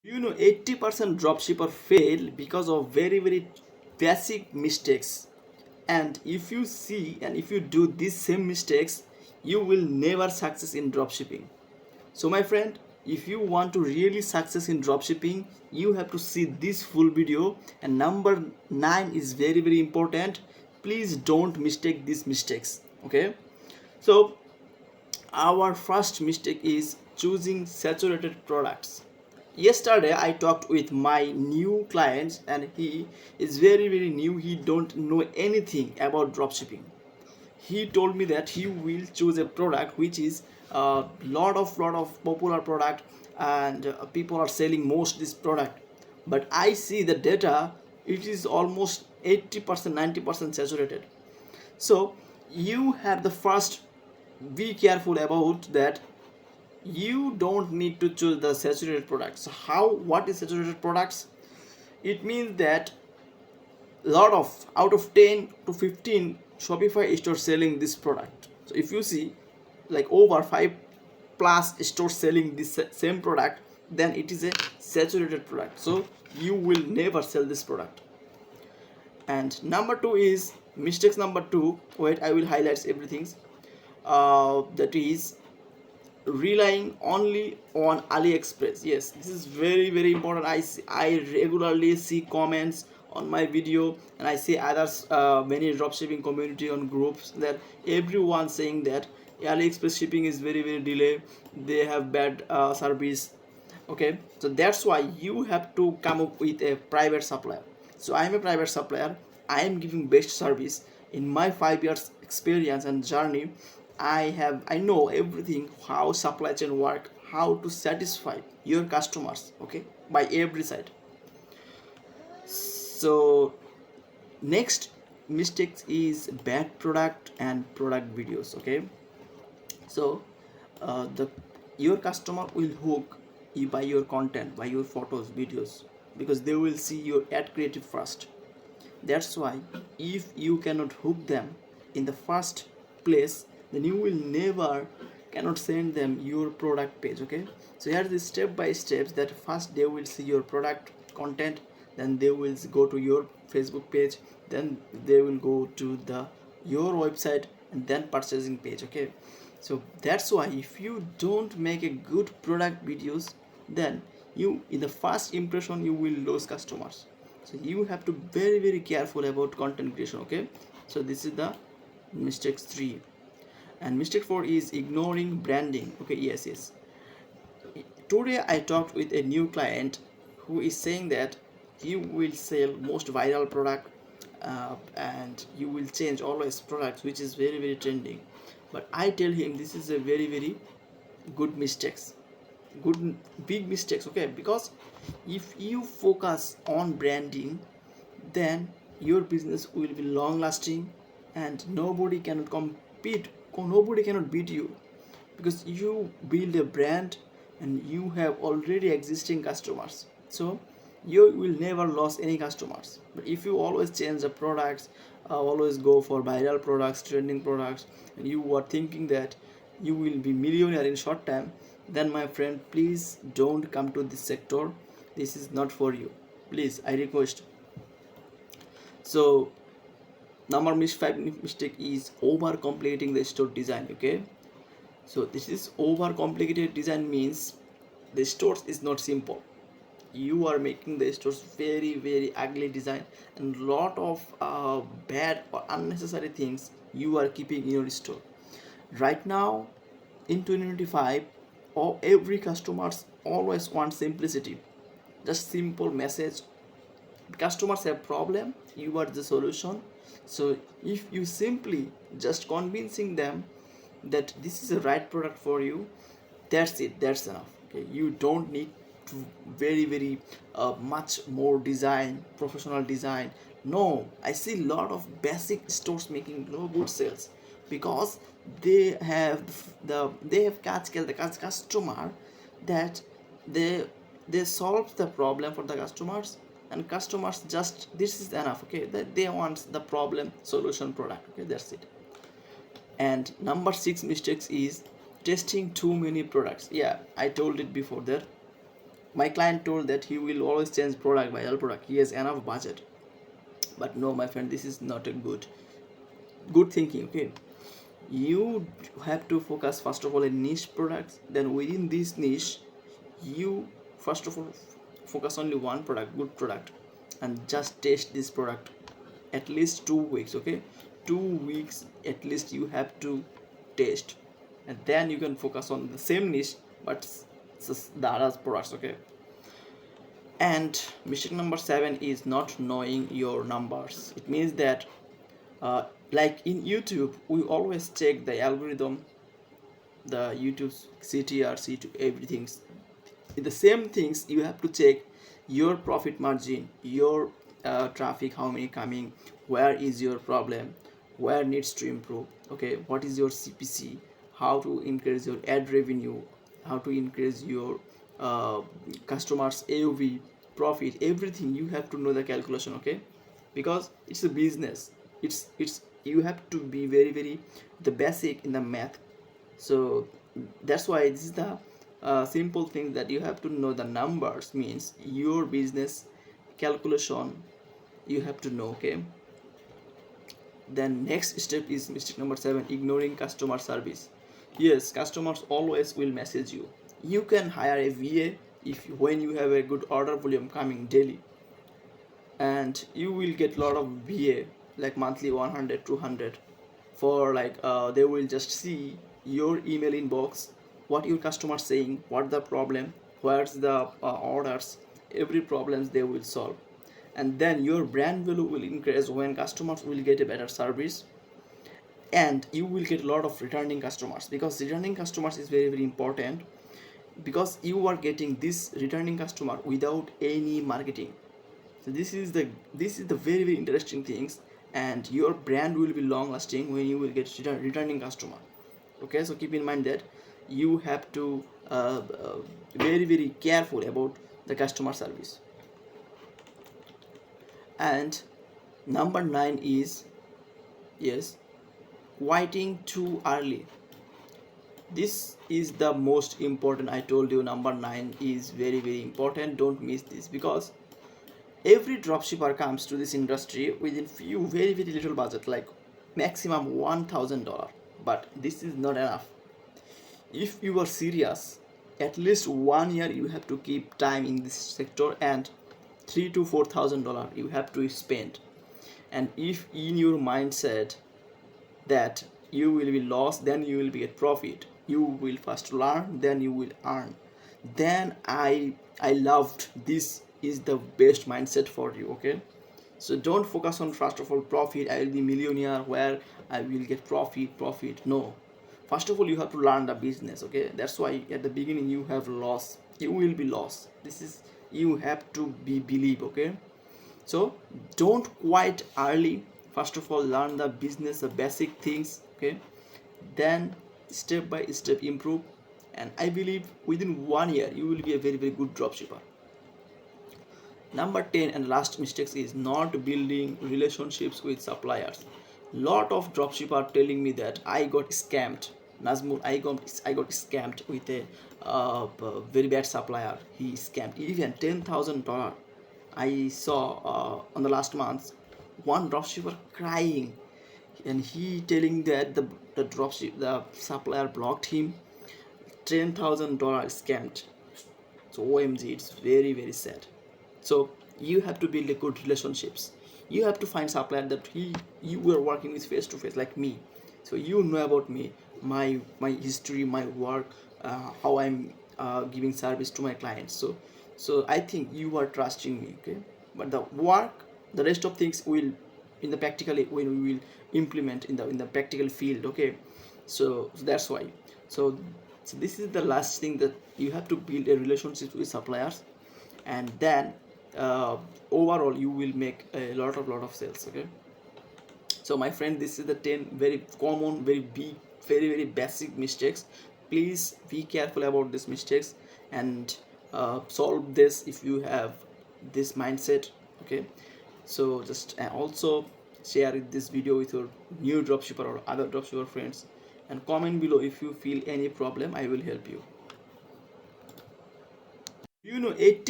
You know, 80% dropshipper fail because of very basic mistakes. And if you see and if you do these same mistakes, you will never success in dropshipping. So my friend, if you want to really success in dropshipping, you have to see this full video. And number 9 is very important. Please don't mistake these mistakes. Okay, so our first mistake is choosing saturated products. Yesterday I talked with my new clients and he is very new. He don't know anything about dropshipping. He told me that he will choose a product which is a lot of popular product, and people are selling most this product. But I see the data, it is almost 80% 90% saturated. So you have the first, be careful about that. You don't need to choose the saturated products. How, what is saturated products? It means that lot of, out of 10 to 15 Shopify stores selling this product. So if you see like over 5 plus stores selling this same product, then it is a saturated product, so you will never sell this product. And number 2 is mistakes number 2. Wait, I will highlight everything. That is relying only on AliExpress. Yes, this is very important. I regularly see comments on my video, and I see others, many dropshipping community on groups, that everyone saying that AliExpress shipping is very delay. They have bad service. Okay, so that's why you have to come up with a private supplier. So I am a private supplier. I am giving best service. In my 5 years experience and journey, I know everything, how supply chain work, how to satisfy your customers, okay, by every side. So next mistakes is bad product and product videos. Okay, so the your customer will hook you by your content, by your photos, videos, because they will see your ad creative first. That's why if you cannot hook them in the first place, then you will never cannot send them your product page. Okay, so here are the step by steps, that first they will see your product content, then they will go to your Facebook page, then they will go to the your website, and then purchasing page. Okay, so that's why if you don't make a good product videos, then you, in the first impression, you will lose customers. So you have to very careful about content creation. Okay, so this is the mistakes 3. And mistake 4 is ignoring branding. Okay, yes. Today I talked with a new client who is saying that he will sell most viral product, and you will change always products which is very trending. But I tell him this is a very good mistakes, good big mistakes. Okay, because if you focus on branding, then your business will be long lasting, and nobody cannot compete, nobody cannot beat you, because you build a brand and you have already existing customers. So you will never lose any customers. But if you always change the products, always go for viral products, trending products, and you are thinking that you will be millionaire in short time, then my friend, please don't come to this sector. This is not for you, please, I request. So number 5 mistake is over complicating the store design. Okay, so this is over complicated design means the stores is not simple. You are making the stores very ugly design, and lot of bad or unnecessary things you are keeping in your store. Right now in 2025, every customers always want simplicity, just simple message. Customers have problem, you are the solution. So if you simply just convincing them that this is the right product for you, that's it, that's enough. Okay, you don't need to very much more design, professional design. No, I see a lot of basic stores making no good sales, because they have they have catch the customer, that they they solve the problem for the customers, and customers just this is enough. Okay, that they want the problem solution product. Okay, that's it. And number 6 mistakes is testing too many products. Yeah, I told it before that My client told that he will always change product by all product, he has enough budget. But no, my friend, this is not a good thinking. Okay, you have to focus first of all in niche products, then within this niche you first of all focus only one product, good product, and just test this product at least 2 weeks. Okay, 2 weeks at least you have to test, and then you can focus on the same niche but the other products. Okay, and mistake number 7 is not knowing your numbers. It means that like in YouTube we always check the algorithm, the YouTube CTR, C2, everything. The same things you have to check your profit margin, your traffic, how many coming, where is your problem, where needs to improve. Okay, what is your CPC, how to increase your ad revenue, how to increase your customers AOV, profit, everything you have to know the calculation. Okay, because it's a business, it's you have to be very the basic in the math. So that's why this is the simple thing that you have to know the numbers, means your business calculation you have to know. Okay, then next step is mistake number 7, ignoring customer service. Yes, customers always will message you. You can hire a VA if when you have a good order volume coming daily, and you will get a lot of VA like monthly 100 200 for like they will just see your email inbox, what your customer saying, what the problem, where's the orders, every problems they will solve. And then your brand value will increase when customers will get a better service, and you will get a lot of returning customers, because returning customers is very important, because you are getting this returning customer without any marketing. So this is the very interesting things, and your brand will be long lasting when you will get returning customer. Okay, so keep in mind that you have to very careful about the customer service. And number 9 is, yes, quitting too early. This is the most important. I told you number 9 is very important. Don't miss this, because every dropshipper comes to this industry within few very little budget, like maximum $1,000. But this is not enough. If you are serious, at least 1 year you have to keep time in this sector, and $3,000 to $4,000 you have to spend. And if in your mindset that you will be lost, then you will be at profit, you will first learn, then you will earn. Then I loved this is the best mindset for you. Okay, so don't focus on first of all profit, I will be millionaire, where I will get profit. No, first of all you have to learn the business. Okay, that's why at the beginning you have loss, you will be lost. This is, you have to be believe. Okay, so don't quite early. First of all learn the business, the basic things. Okay, then step by step improve, and I believe within 1 year you will be a very good dropshipper. Number 10 and last mistakes is not building relationships with suppliers. Lot of dropshipper telling me that I got scammed. Nazmul, I got scammed with a very bad supplier. He scammed even $10,000. I saw on the last month one dropshipper crying, and he telling that the supplier blocked him, $10,000 scammed. So OMG, it's very sad. So you have to build a good relationships. You have to find supplier that you were working with face to face, like me. So you know about me, my history, my work, how I'm giving service to my clients. So I think you are trusting me. Okay, but the work, the rest of things will in the practically when we will implement in the practical field. Okay, so that's why. So this is the last thing, that you have to build a relationship with suppliers, and then uh, overall you will make a lot of sales. Okay, so my friend, this is the 10 very common, very big, very basic mistakes. Please be careful about these mistakes, and solve this if you have this mindset. Okay, so just also share this video with your new dropshipper or other dropshipper friends, and comment below if you feel any problem. I will help you. You know, 80